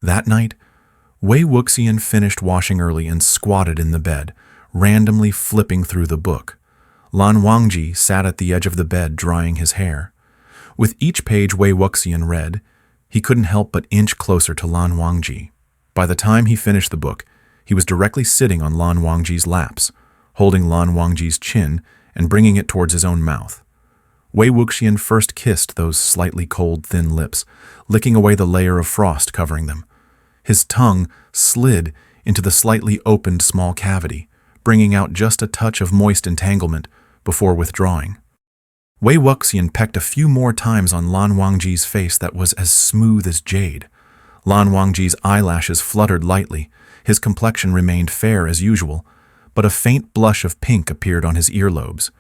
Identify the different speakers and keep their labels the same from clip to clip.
Speaker 1: That night, Wei Wuxian finished washing early and squatted in the bed, randomly flipping through the book. Lan Wangji sat at the edge of the bed drying his hair. With each page Wei Wuxian read, he couldn't help but inch closer to Lan Wangji. By the time he finished the book, he was directly sitting on Lan Wangji's laps, holding Lan Wangji's chin and bringing it towards his own mouth. Wei Wuxian first kissed those slightly cold, thin lips, licking away the layer of frost covering them. His tongue slid into the slightly opened small cavity, bringing out just a touch of moist entanglement before withdrawing. Wei Wuxian pecked a few more times on Lan Wangji's face that was as smooth as jade. Lan Wangji's eyelashes fluttered lightly. His complexion remained fair as usual, but a faint blush of pink appeared on his earlobes.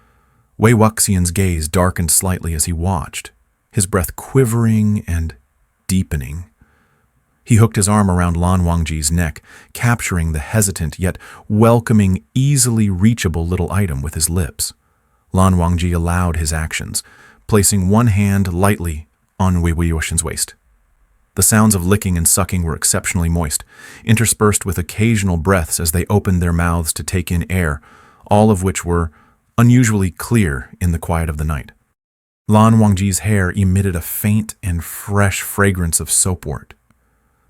Speaker 1: Wei Wuxian's gaze darkened slightly as he watched, his breath quivering and deepening. He hooked his arm around Lan Wangji's neck, capturing the hesitant yet welcoming, easily reachable little item with his lips. Lan Wangji allowed his actions, placing one hand lightly on Wei Wuxian's waist. The sounds of licking and sucking were exceptionally moist, interspersed with occasional breaths as they opened their mouths to take in air, all of which were unusually clear in the quiet of the night. Lan Wangji's hair emitted a faint and fresh fragrance of soapwort.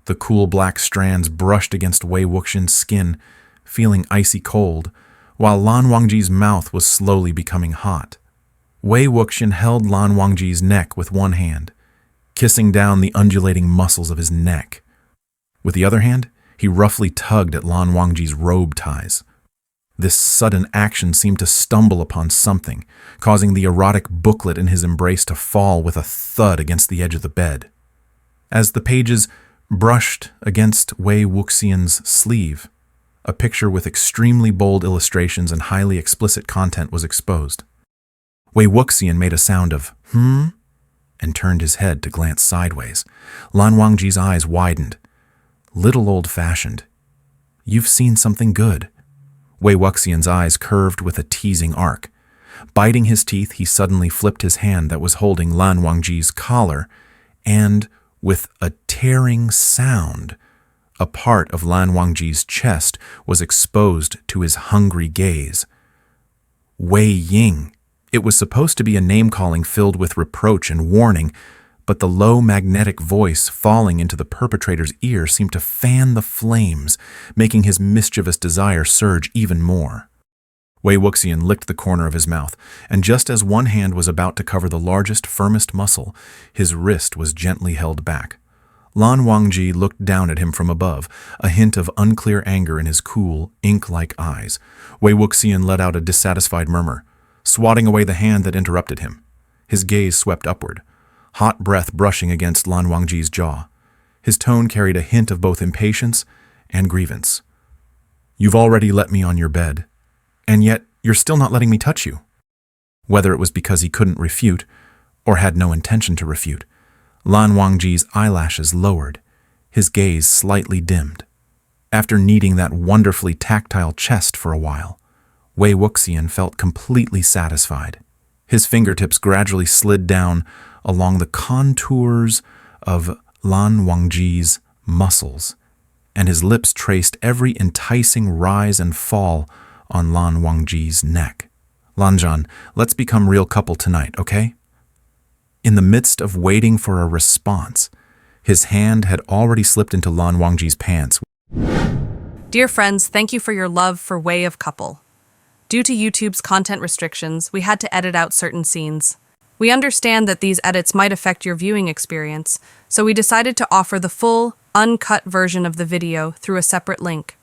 Speaker 1: The cool black strands brushed against Wei Wuxian's skin, feeling icy cold, while Lan Wangji's mouth was slowly becoming hot. Wei Wuxian held Lan Wangji's neck with one hand, kissing down the undulating muscles of his neck. With the other hand, he roughly tugged at Lan Wangji's robe ties. This sudden action seemed to stumble upon something, causing the erotic booklet in his embrace to fall with a thud against the edge of the bed. As the pages brushed against Wei Wuxian's sleeve, a picture with extremely bold illustrations and highly explicit content was exposed. Wei Wuxian made a sound of and turned his head to glance sideways. Lan Wangji's eyes widened. Little old-fashioned. You've seen something good. Wei Wuxian's eyes curved with a teasing arc. Biting his teeth, he suddenly flipped his hand that was holding Lan Wangji's collar, and, with a tearing sound, a part of Lan Wangji's chest was exposed to his hungry gaze. Wei Ying. It was supposed to be a name-calling filled with reproach and warning, but the low magnetic voice falling into the perpetrator's ear seemed to fan the flames, making his mischievous desire surge even more. Wei Wuxian licked the corner of his mouth, and just as one hand was about to cover the largest, firmest muscle, his wrist was gently held back. Lan Wangji looked down at him from above, a hint of unclear anger in his cool, ink-like eyes. Wei Wuxian let out a dissatisfied murmur, swatting away the hand that interrupted him. His gaze swept upward, hot breath brushing against Lan Wangji's jaw. His tone carried a hint of both impatience and grievance. You've already let me on your bed, and yet you're still not letting me touch you. Whether it was because he couldn't refute, or had no intention to refute, Lan Wangji's eyelashes lowered, his gaze slightly dimmed. After kneading that wonderfully tactile chest for a while, Wei Wuxian felt completely satisfied. His fingertips gradually slid down along the contours of Lan Wangji's muscles, and his lips traced every enticing rise and fall on Lan Wangji's neck. Lanjan, let's become real couple tonight, okay? In the midst of waiting for a response, his hand had already slipped into Lan Wangji's pants.
Speaker 2: Dear friends, thank you for your love for Way of Couple. Due to YouTube's content restrictions, we had to edit out certain scenes. We understand that these edits might affect your viewing experience, so we decided to offer the full, uncut version of the video through a separate link.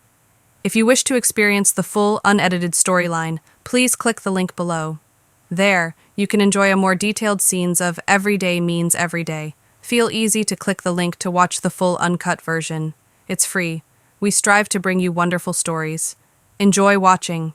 Speaker 2: If you wish to experience the full, unedited storyline, please click the link below. There, you can enjoy a more detailed scenes of Every Day Means Every Day. Feel easy to click the link to watch the full uncut version. It's free. We strive to bring you wonderful stories. Enjoy watching.